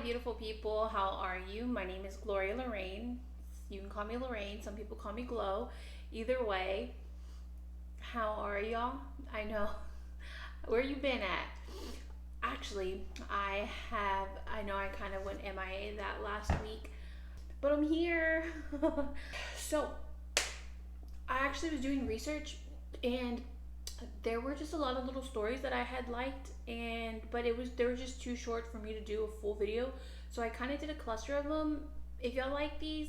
beautiful people. How are you? My name is Gloria Lorraine. You can call me Lorraine. Some people call me Glow. Either way, how are y'all? I know. Where you been at? Actually, I know I kind of went MIA that last week, but I'm here. So, I actually was doing research and there were just a lot of little stories that I had liked, and but they were just too short for me to do a full video. So I kind of did a cluster of them. If y'all like these,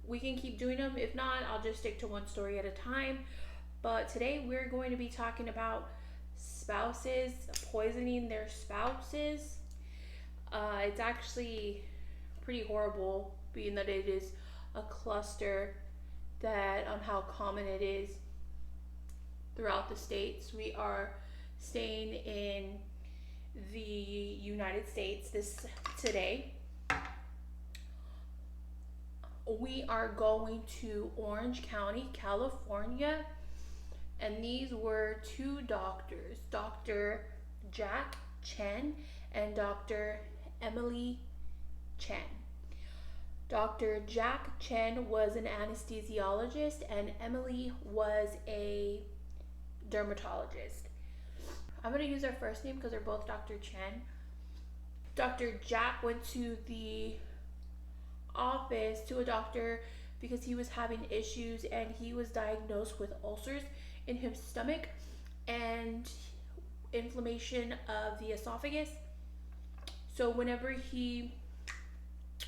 we can keep doing them. If not, I'll just stick to one story at a time. But today we're going to be talking about spouses poisoning their spouses. It's actually pretty horrible, being that it is a cluster that on how common it is throughout the states. We are staying in the United States today. We are going to Orange County, California, and these were two doctors, Dr. Jack Chen and Dr. Emily Chen. Dr. Jack Chen was an anesthesiologist and Emily was a dermatologist. I'm going to use their first name because they're both Dr. Chen. Dr. Jack went to the office to a doctor because he was having issues and he was diagnosed with ulcers in his stomach and inflammation of the esophagus. So whenever he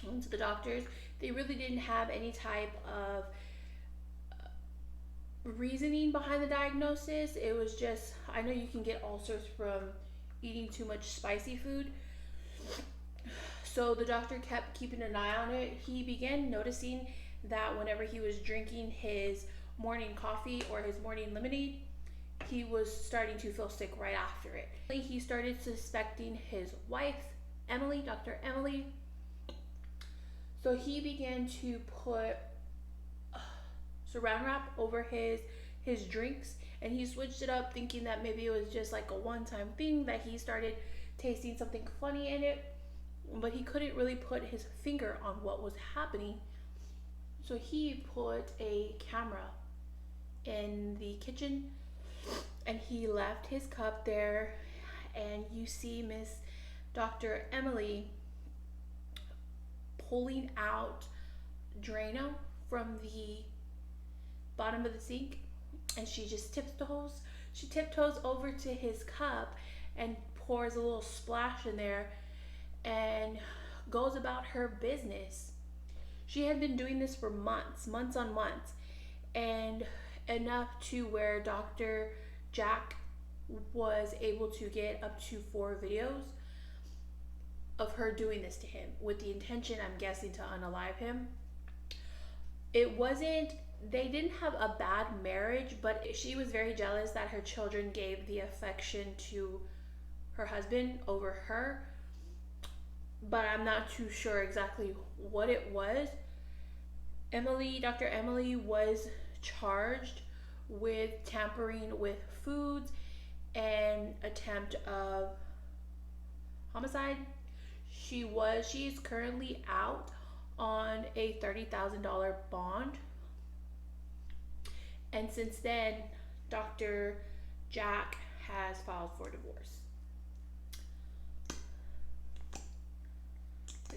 went to the doctors, they really didn't have any type of reasoning behind the diagnosis. It was just, I know you can get ulcers from eating too much spicy food. So the doctor kept keeping an eye on it. He began noticing that whenever he was drinking his morning coffee or his morning lemonade, he was starting to feel sick right after it. He started suspecting his wife, Emily, Dr. Emily. So he began to put saran wrap over his drinks, and he switched it up thinking that maybe it was just like a one-time thing, that he started tasting something funny in it, but he couldn't really put his finger on what was happening. So he put a camera in the kitchen and he left his cup there, and you see Miss Dr. Emily pulling out Drano from the bottom of the sink, and she just tiptoes over to his cup and pours a little splash in there and goes about her business. She had been doing this for months on months, and enough to where Dr. Jack was able to get up to 4 videos of her doing this to him with the intention, I'm guessing, to unalive him. They didn't have a bad marriage, but she was very jealous that her children gave the affection to her husband over her. But I'm not too sure exactly what it was. Dr. Emily was charged with tampering with foods and attempt of homicide. She is currently out on a $30,000 bond. And since then, Dr. Jack has filed for divorce.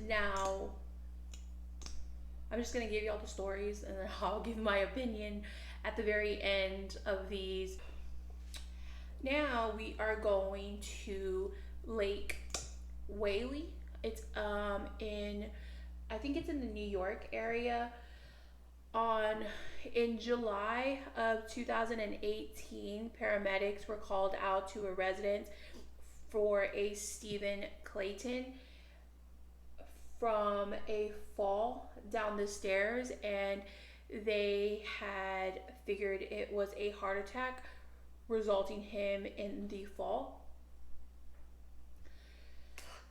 Now, I'm just going to give you all the stories and then I'll give my opinion at the very end of these. Now we are going to Lake Whaley. It's I think it's in the New York area. In July of 2018, paramedics were called out to a residence for a Stephen Clayton from a fall down the stairs, and they had figured it was a heart attack resulting him in the fall.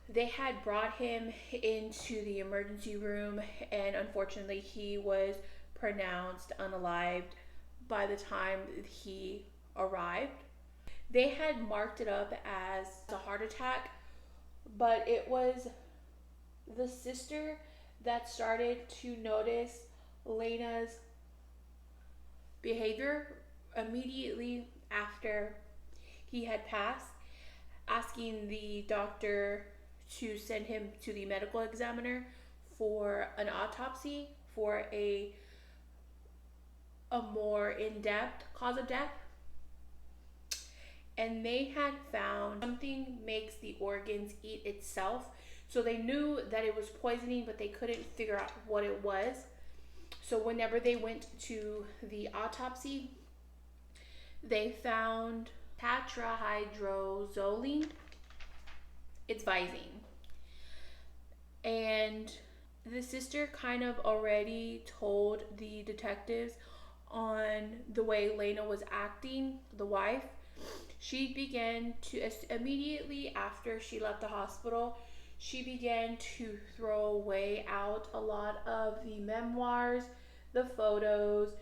They had brought him into the emergency room, and unfortunately he was pronounced unalived by the time he arrived. They had marked it up as a heart attack, but it was The sister that started to notice Lena's behavior immediately after he had passed, asking the doctor to send him to the medical examiner for an autopsy for a more in-depth cause of death. And they had found something makes the organs eat itself. So they knew that it was poisoning, but they couldn't figure out what it was. So whenever they went to the autopsy, they found tetrahydrozoline. It's Visine. And the sister kind of already told the detectives on the way Lena was acting, the wife. She began to, immediately after she left the hospital, she began to throw away out a lot of the memoirs, the photos,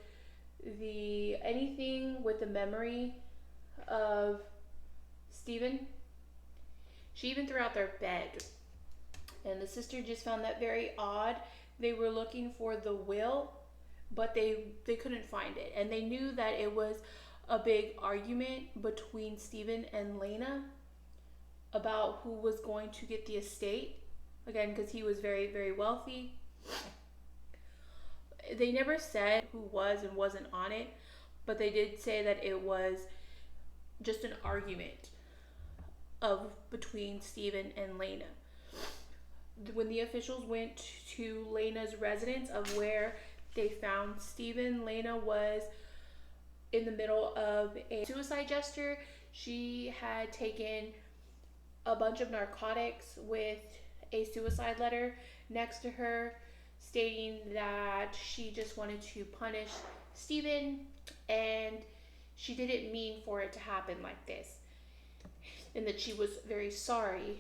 the anything with the memory of Stephen. She even threw out their bed. And the sister just found that very odd. They were looking for the will, but they couldn't find it. And they knew that it was a big argument between Stephen and Lena about who was going to get the estate. Again, because he was very, very wealthy. They never said who was and wasn't on it, but they did say that it was just an argument of between Stephen and Lena. When the officials went to Lena's residence of where they found Stephen, Lena was in the middle of a suicide gesture. She had taken a bunch of narcotics with a suicide letter next to her stating that she just wanted to punish Stephen and she didn't mean for it to happen like this, and that she was very sorry.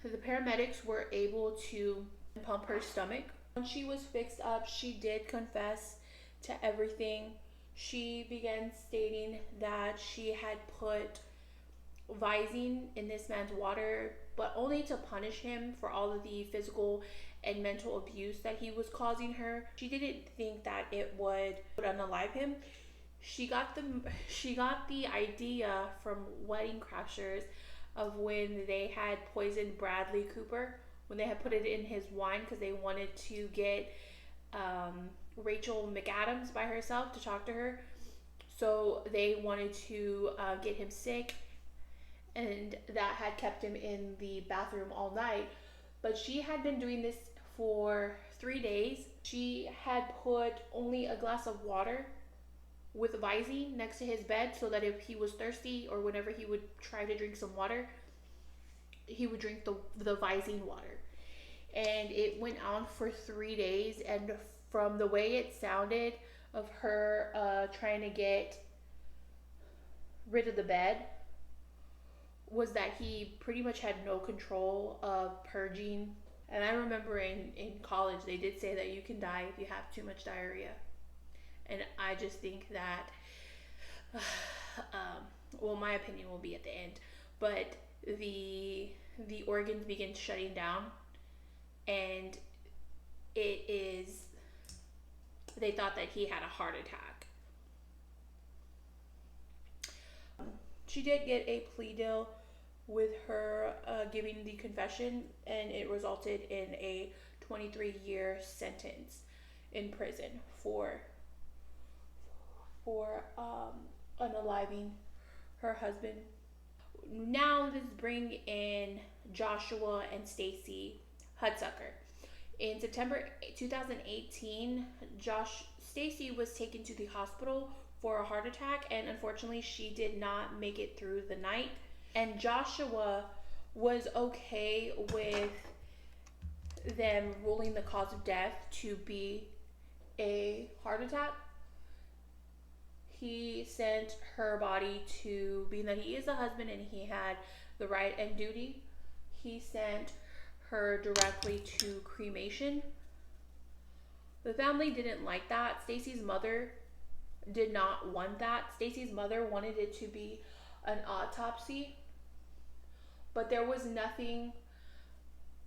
The paramedics were able to pump her stomach. When she was fixed up, she did confess to everything. She began stating that she had put Visine in this man's water, but only to punish him for all of the physical and mental abuse that he was causing her. She didn't think that it would unalive him. She got the idea from Wedding Crashers of when they had poisoned Bradley Cooper, when they had put it in his wine because they wanted to get Rachel McAdams by herself to talk to her. So they wanted to get him sick, and that had kept him in the bathroom all night. But she had been doing this for 3 days. She had put only a glass of water with Visine next to his bed so that if he was thirsty or whenever he would try to drink some water, he would drink the Visine water. And it went on for 3 days, and from the way it sounded of her trying to get rid of the bed was that he pretty much had no control of purging. And I remember in college they did say that you can die if you have too much diarrhea. And I just think that, well, my opinion will be at the end, but the organs begin shutting down, and they thought that he had a heart attack. She did get a plea deal with her giving the confession, and it resulted in a 23-year sentence in prison for unaliving her husband. Now let's bring in Joshua and Stacy Hudsucker. In September 2018, Stacy was taken to the hospital for a heart attack, and unfortunately she did not make it through the night. And Joshua was okay with them ruling the cause of death to be a heart attack. He sent her body to, being that he is a husband and he had the right and duty, he sent her directly to cremation. The family didn't like that. Stacy's mother did not want that. Stacy's mother wanted it to be an autopsy, but there was nothing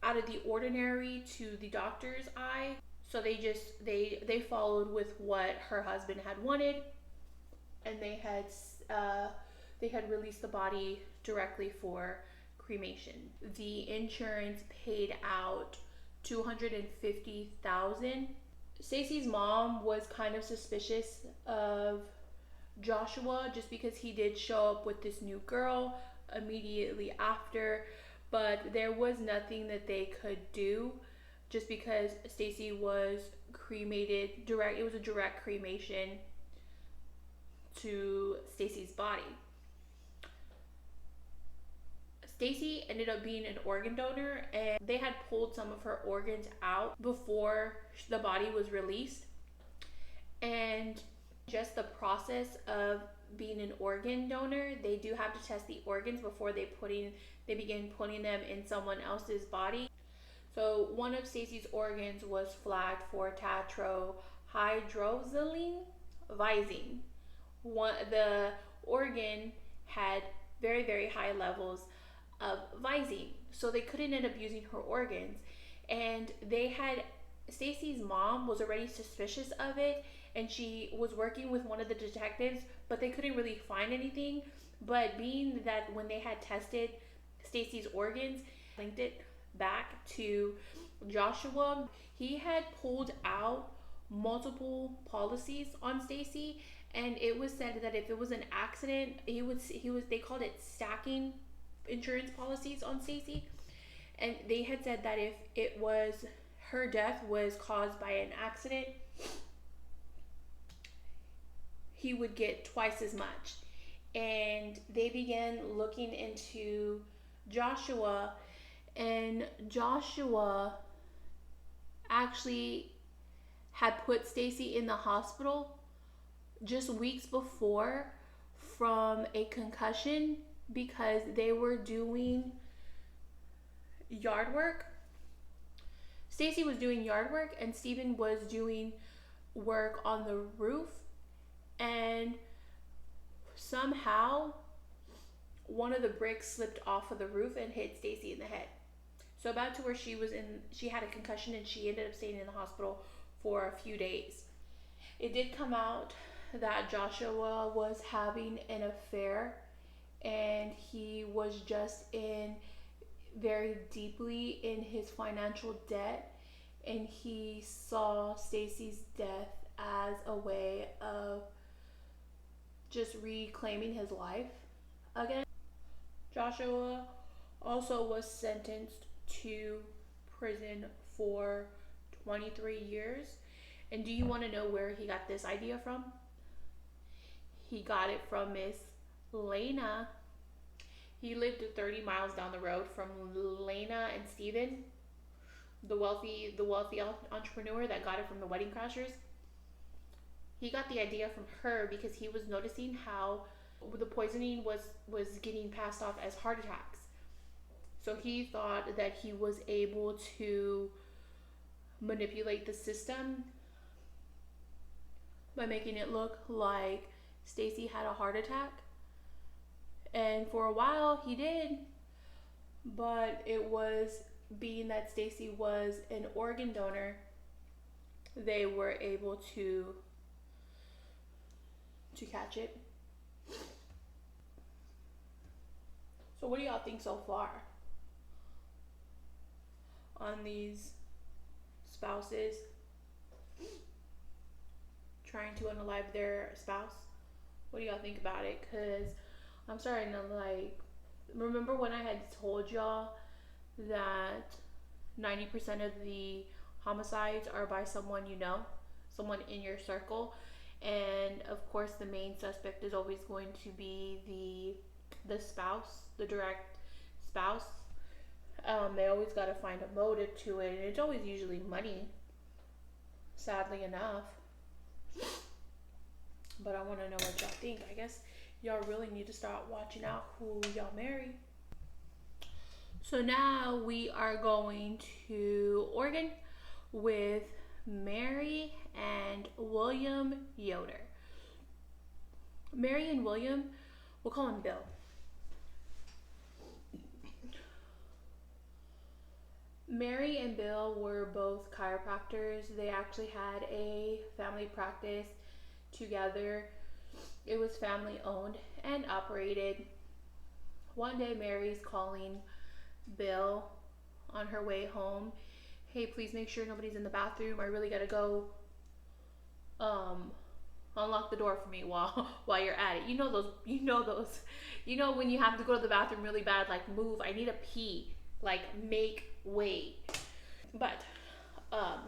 out of the ordinary to the doctor's eye. So they followed with what her husband had wanted, and they had released the body directly for cremation. The insurance paid out $250,000. Stacy's mom was kind of suspicious of Joshua just because he did show up with this new girl immediately after, but there was nothing that they could do just because Stacy was cremated direct. It was a direct cremation to Stacy's body. Stacy ended up being an organ donor, and they had pulled some of her organs out before the body was released. And just the process of being an organ donor, they do have to test the organs before they begin putting them in someone else's body. So one of Stacy's organs was flagged for tetrahydrozoline visine. The organ had very, very high levels of visine, so they couldn't end up using her organs. And Stacy's mom was already suspicious of it, and she was working with one of the detectives, but they couldn't really find anything. But being that when they had tested Stacy's organs, linked it back to Joshua, he had pulled out multiple policies on Stacy, and it was said that if it was an accident, they called it stacking insurance policies on Stacy, and they had said that if it was her death was caused by an accident, he would get twice as much. And they began looking into Joshua, and Joshua actually had put Stacy in the hospital just weeks before from a concussion because they were doing yard work. Stacy was doing yard work and Steven was doing work on the roof, and somehow one of the bricks slipped off of the roof and hit Stacy in the head. So about to where she had a concussion, and she ended up staying in the hospital for a few days. It did come out that Joshua was having an affair, and he was just very deeply in his financial debt, and he saw Stacy's death as a way of just reclaiming his life again. Joshua also was sentenced to prison for 23 years. And do you want to know where he got this idea from? He got it from Miss Lena. He lived 30 miles down the road from Lena and Steven, the wealthy entrepreneur that got it from the Wedding Crashers. He got the idea from her because he was noticing how the poisoning was getting passed off as heart attacks. So he thought that he was able to manipulate the system by making it look like Stacy had a heart attack. And for a while he did, but it was being that Stacy was an organ donor, they were able to catch it. So what do y'all think so far on these spouses trying to unalive their spouse? What do y'all think about it? Because I'm starting to remember when I had told y'all that 90% of the homicides are by someone you know, someone in your circle, and of course the main suspect is always going to be the spouse, the direct spouse. They always got to find a motive to it, and it's always usually money, sadly enough. But I want to know what y'all think. I guess y'all really need to start watching out who y'all marry. So now we are going to Oregon with Mary and William Yoder. Mary and William, we'll call him Bill. Mary and Bill were both chiropractors. They actually had a family practice together. It was family owned and operated. One day, Mary's calling Bill on her way home. Hey, please make sure nobody's in the bathroom. I really gotta go. Unlock the door for me while you're at it. You know when you have to go to the bathroom really bad, like move. I need a pee. Like make way. But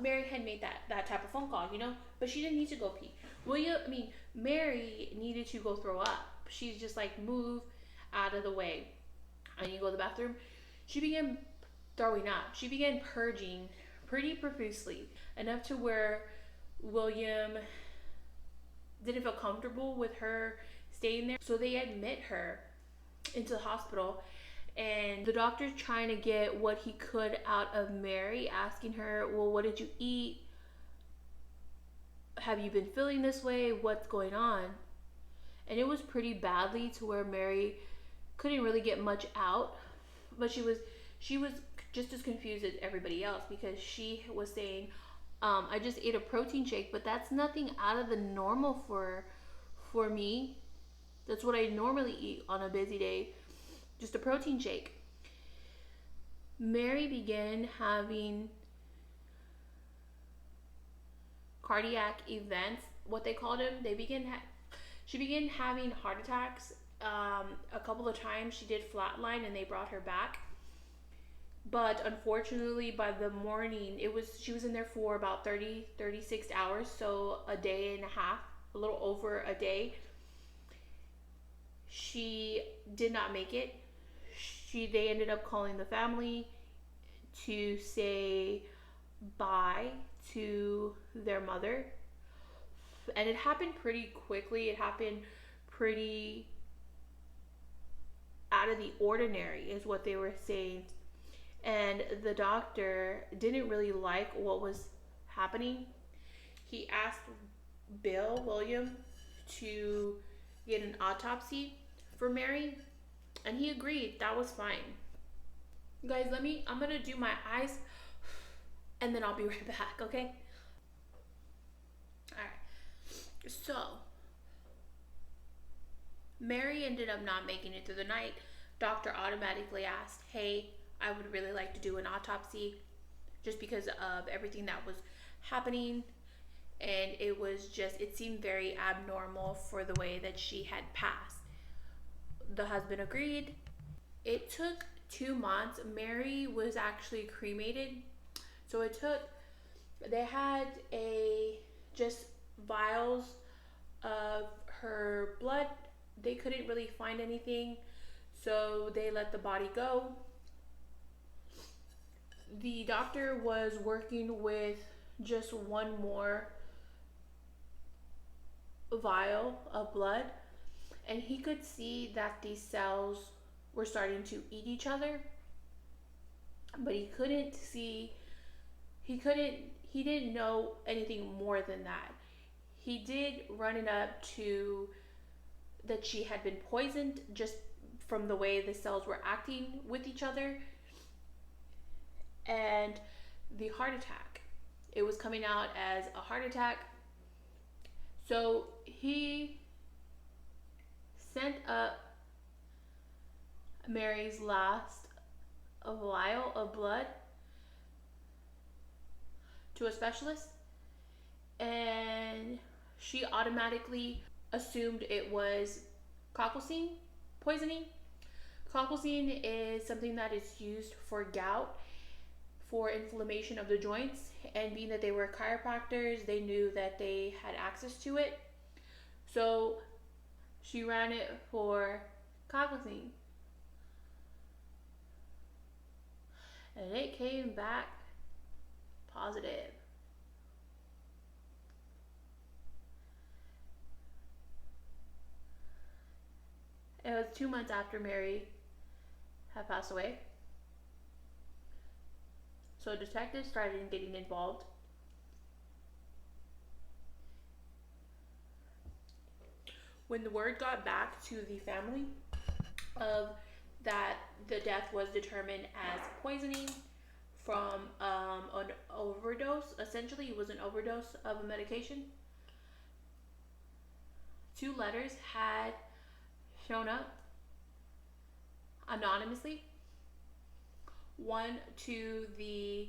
Mary had made that type of phone call, but she didn't need to go pee. Mary needed to go throw up. She's just like, move out of the way. I need to go to the bathroom. She began throwing up. She began purging pretty profusely, enough to where William didn't feel comfortable with her staying there. So they admit her into the hospital, and the doctor's trying to get what he could out of Mary, asking her, well, what did you eat? Have you been feeling this way? What's going on? And it was pretty badly to where Mary couldn't really get much out, but she was just as confused as everybody else, because she was saying, I just ate a protein shake, but that's nothing out of the normal for me. That's what I normally eat on a busy day, just a protein shake. Mary began having cardiac events, what they called them. She began having heart attacks. A couple of times she did flatline, and they brought her back. But unfortunately, by the morning, she was in there for about 36 hours, so a day and a half, a little over a day. She did not make it. They ended up calling the family to say bye to their mother. And it happened pretty quickly. It happened pretty out of the ordinary, is what they were saying. And the doctor didn't really like what was happening. He asked William, to get an autopsy for Mary, and he agreed. That was fine. Guys, I'm gonna do my eyes, and then I'll be right back, okay? Alright. So, Mary ended up not making it through the night. Doctor automatically asked, hey, I would really like to do an autopsy, just because of everything that was happening. And it seemed very abnormal for the way that she had passed. The husband agreed. It took 2 months. Mary was actually cremated. So they had just vials of her blood. They couldn't really find anything, so they let the body go. The doctor was working with just one more vial of blood, and he could see that these cells were starting to eat each other, but he didn't know anything more than that. He did run it up to that she had been poisoned, just from the way the cells were acting with each other, and the heart attack. It was coming out as a heart attack. So he sent up Mary's last vial of blood to a specialist, and she automatically assumed it was colchicine poisoning. Colchicine is something that is used for gout, for inflammation of the joints, and being that they were chiropractors, they knew that they had access to it. So she ran it for colchicine, and it came back positive. It was 2 months after Mary had passed away. So detectives started getting involved. When the word got back to the family of that the death was determined as poisoning from an overdose. Essentially, it was an overdose of a medication. Two letters had shown up anonymously, one to the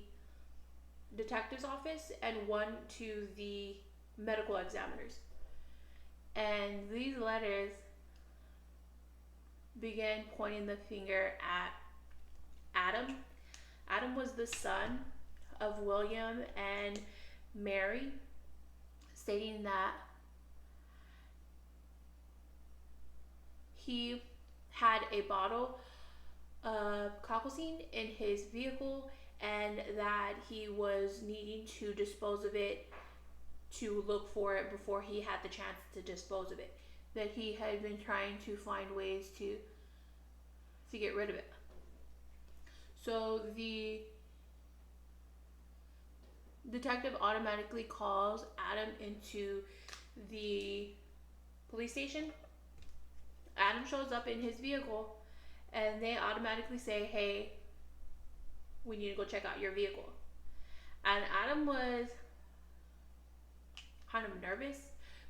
detective's office and one to the medical examiners. And these letters began pointing the finger at Adam. Adam was the son of William and Mary, stating that he had a bottle of colchicine in his vehicle and that he was needing to dispose of it, to look for it before he had the chance to dispose of it. That he had been trying to find ways to get rid of it. So the detective automatically calls Adam into the police station. Adam shows up in his vehicle and they automatically say, hey, we need to go check out your vehicle. And Adam was kind of nervous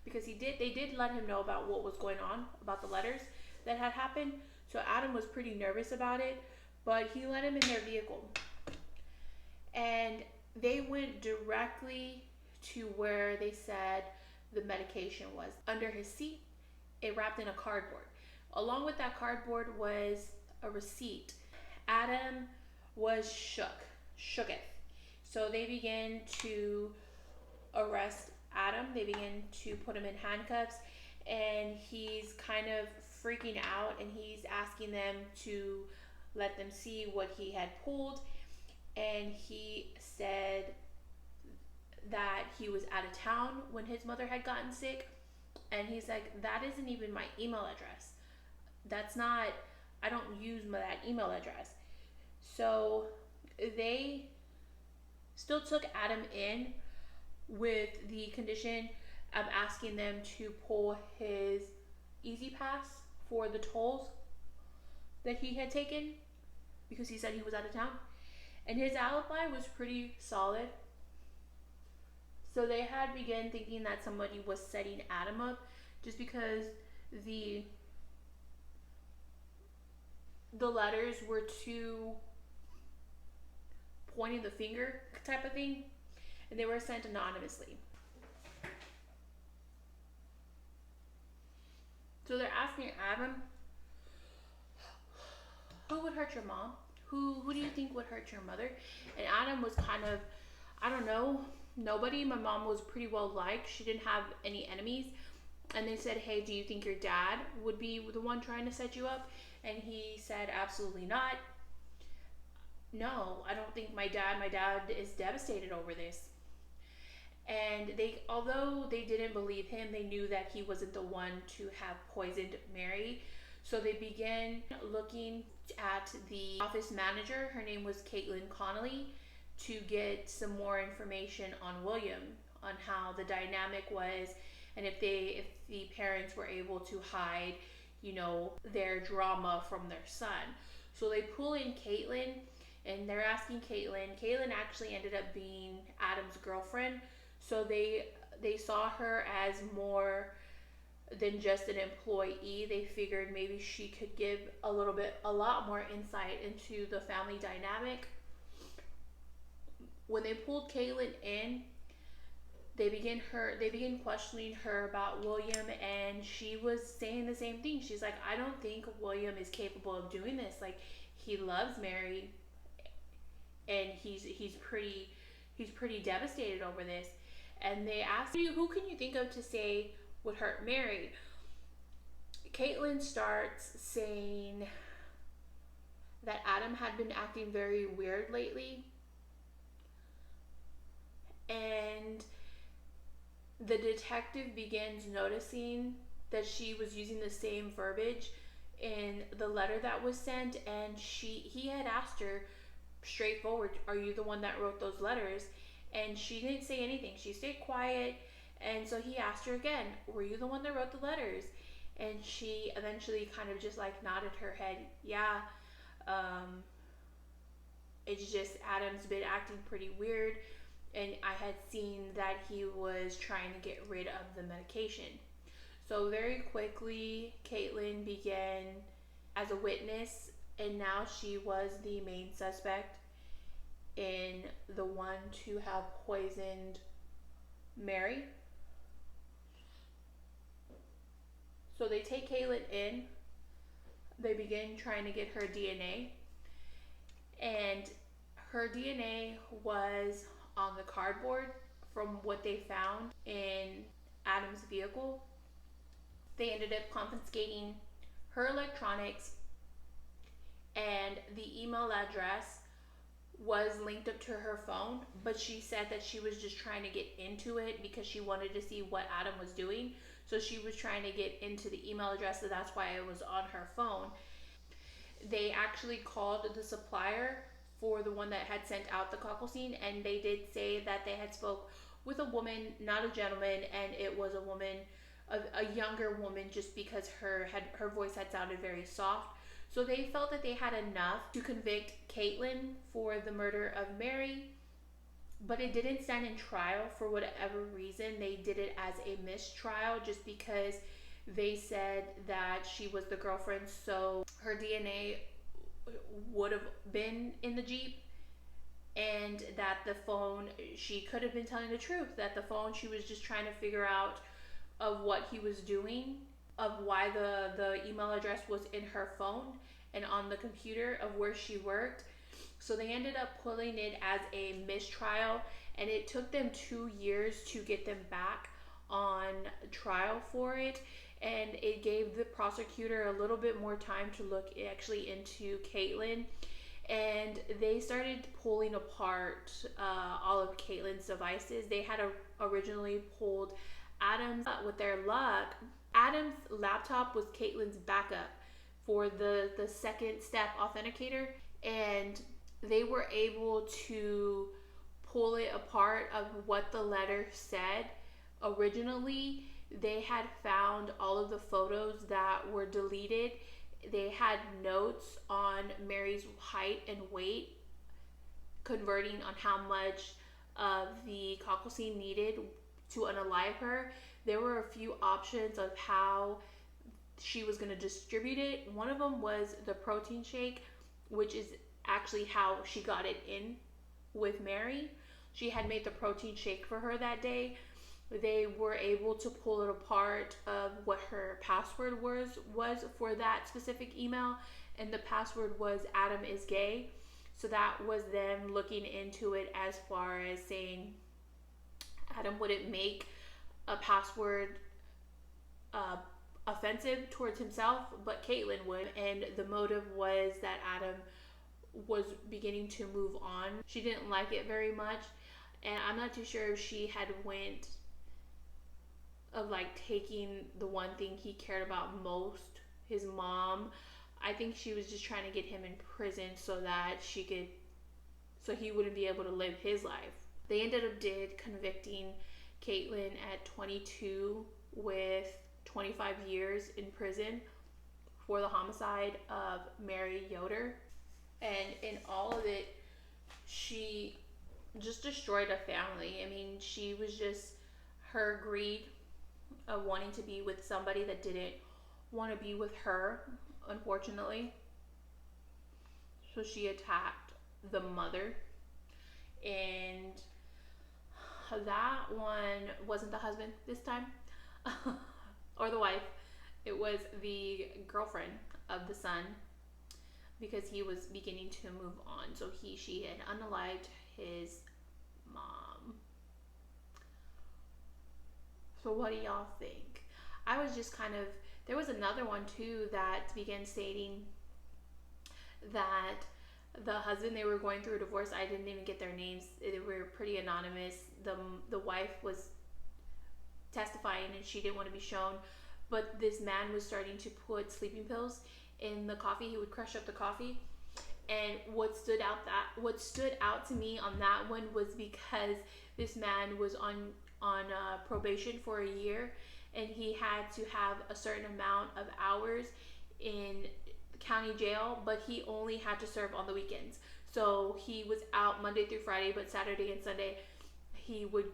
because they did let him know about what was going on, about the letters that had happened. So Adam was pretty nervous about it, but he let him in their vehicle. And they went directly to where they said the medication was. Under his seat, it wrapped in a cardboard. Along with that cardboard was a receipt. Adam was shooketh. So they began to arrest Adam. They began to put him in handcuffs, and he's kind of freaking out, and he's asking them to let them see what he had pulled. And he said that he was out of town when his mother had gotten sick. And he's like, that isn't even my email address. That's not, I don't use that email address. So they still took Adam in with the condition of asking them to pull his Easy Pass for the tolls that he had taken, because he said he was out of town. And his alibi was pretty solid. So they had begun thinking that somebody was setting Adam up, just because the letters were too pointing the finger type of thing, and they were sent anonymously. So they're asking Adam, who would hurt your mom? Who do you think would hurt your mother? And Adam was kind of, I don't know, nobody. My mom was pretty well liked. She didn't have any enemies. And they said, hey, do you think your dad would be the one trying to set you up? And he said, absolutely not. No, I don't think my dad is devastated over this. And although they didn't believe him, they knew that he wasn't the one to have poisoned Mary. So they began looking at the office manager. Her name was Caitlin Connolly, to get some more information on William, on how the dynamic was, and if the parents were able to hide, their drama from their son. So they pull in Caitlin, and they're asking Caitlin. Caitlin actually ended up being Adam's girlfriend. So they saw her as more than just an employee. They figured maybe she could give a lot more insight into the family dynamic. When they pulled Caitlin in, they began questioning her about William, and she was saying the same thing. She's like, I don't think William is capable of doing this. Like, he loves Mary, and he's pretty devastated over this. And they asked, who can you think of to say would hurt Mary? Caitlin starts saying that Adam had been acting very weird lately, and the detective begins noticing that she was using the same verbiage in the letter that was sent, and he had asked her straightforward, are you the one that wrote those letters? And she didn't say anything. She stayed quiet. And so he asked her again, were you the one that wrote the letters? And she eventually kind of just like nodded her head, yeah. It's just Adam's been acting pretty weird, and I had seen that he was trying to get rid of the medication. So very quickly, Caitlin began as a witness, and now she was the main suspect in the one to have poisoned Mary. So they take Caitlin in. They begin trying to get her DNA, and her DNA was on the cardboard from what they found in Adam's vehicle. They ended up confiscating her electronics, and the email address was linked up to her phone, but she said that she was just trying to get into it because she wanted to see what Adam was doing. So she was trying to get into the email address, so that's why it was on her phone. They actually called the supplier for the one that had sent out the cockle scene, and they did say that they had spoke with a woman, not a gentleman, and it was a woman, a younger woman, just because her voice had sounded very soft. So they felt that they had enough to convict Caitlin for the murder of Mary, but it didn't stand in trial for whatever reason. They did it as a mistrial just because they said that she was the girlfriend, so her DNA would have been in the Jeep, and that the phone, she could have been telling the truth, that the phone, she was just trying to figure out of what he was doing, of why the email address was in her phone and on the computer of where she worked. So they ended up pulling it as a mistrial, and it took them 2 years to get them back on trial for it. And it gave the prosecutor a little bit more time to look actually into Caitlin. And they started pulling apart all of Caitlin's devices. They had originally pulled Adam's. With their luck, Adam's laptop was Caitlin's backup for the second step authenticator, and they were able to pull it apart of what the letter said. Originally, they had found all of the photos that were deleted. They had notes on Mary's height and weight, converting on how much of the cockle scene needed to unalive her. There were a few options of how she was going to distribute it. One of them was the protein shake, which is actually how she got it in with Mary. She had made the protein shake for her that day. They were able to pull it apart of what her password was for that specific email, and the password was Adam is gay. So that was them looking into it as far as saying Adam wouldn't make a password offensive towards himself, but Caitlin would, and the motive was that Adam was beginning to move on. She didn't like it very much, and I'm not too sure if she had went of like taking the one thing he cared about most, his mom. I think she was just trying to get him in prison so that so he wouldn't be able to live his life. They ended up convicting Caitlin at 22 with 25 years in prison for the homicide of Mary Yoder. And in all of it, she just destroyed a family. I mean, she was just, her greed of wanting to be with somebody that didn't want to be with her, unfortunately. So she attacked the mother, and that one wasn't the husband this time or the wife. It was the girlfriend of the son, because he was beginning to move on. So she had unalived his mom. So what do y'all think? I was just kind of, there was another one too that began stating that the husband, they were going through a divorce. I didn't even get their names. They were pretty anonymous. The wife was testifying and she didn't want to be shown, but this man was starting to put sleeping pills in the coffee. He would crush up the coffee. And what stood out to me on that one was because this man was on probation for a year, and he had to have a certain amount of hours in county jail, but he only had to serve on the weekends. So he was out Monday through Friday, but Saturday and Sunday he would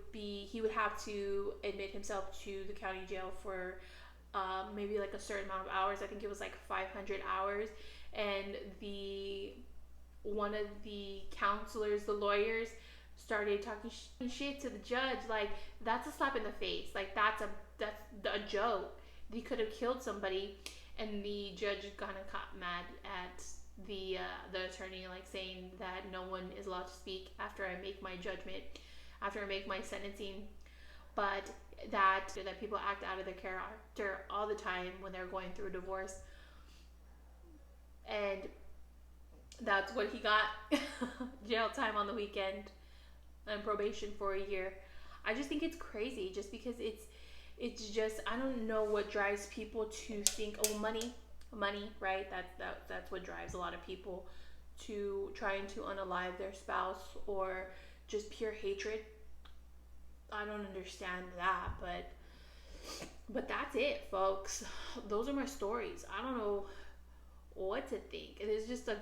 have to admit himself to the county jail for maybe like a certain amount of hours. I think it was like 500 hours. And the one of the counselors, the lawyers, started talking shit to the judge. Like, that's a slap in the face. Like, that's a joke. He could have killed somebody. And the judge kind of got mad at the attorney, like saying that no one is allowed to speak after I make my judgment, after I make my sentencing. But that people act out of their character all the time when they're going through a divorce. And that's what he got. Jail time on the weekend and probation for a year. I just think it's crazy, just because it's just, I don't know what drives people to think, oh, money, right? That's what drives a lot of people to trying to unalive their spouse, or just pure hatred. I don't understand that, but that's it, folks. Those are my stories. I don't know what to think. It is just a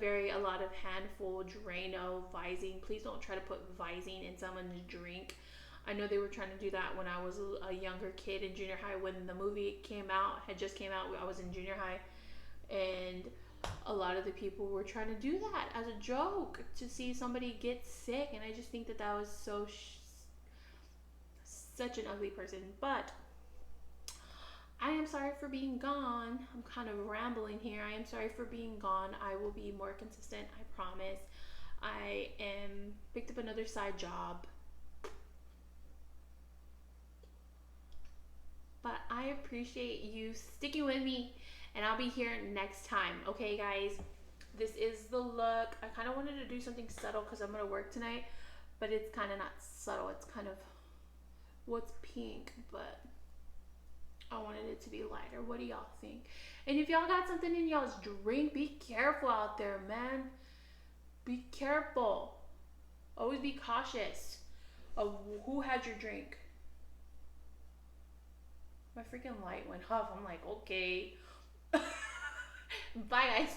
lot of handful, Drano, Visine. Please don't try to put Visine in someone's drink. I know they were trying to do that when I was a younger kid in junior high, when the movie had just came out. I was in junior high, and a lot of the people were trying to do that as a joke to see somebody get sick, and I just think that was such an ugly person. But I am sorry for being gone. I'm kind of rambling here. I am sorry for being gone. I will be more consistent, I promise. I am picked up another side job. But I appreciate you sticking with me, and I'll be here next time. Okay, guys? This is the look. I kind of wanted to do something subtle because I'm going to work tonight, but it's kind of not subtle. It's kind of what's pink, but I wanted it to be lighter. What do y'all think? And if y'all got something in y'all's drink, be careful out there, man. Be careful. Always be cautious of who had your drink. My freaking light went off. I'm like, okay. Bye, guys.